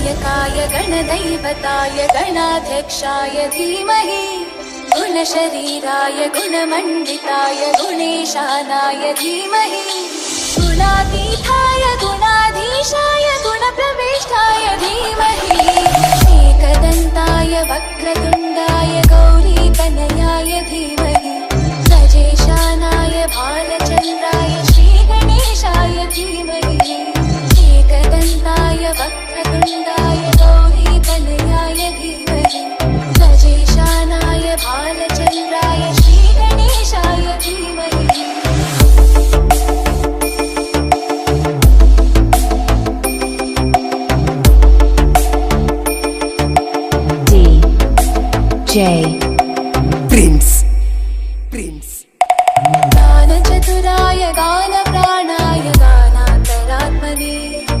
गणनायकाय गणदैवताय गणाध्यक्षाय धीमहि गुणशरीराय गुणमण्डिताय गुणेशानाय धीमहि गुणातीताय गुणाधीशाय गुणप्रविष्टाय धीमहि एकदन्ताय वक्रतुण्डाय गौरीतनयाय धीमहि गजेशानाय भालचन्द्राय श्रीगणेशाय धीमहि एकदन्ताय वक्रतुण्डाय गौरीतनयाय धीमहि गजेशानाय भालचन्द्राय श्रीगणेशाय धीमहि DJ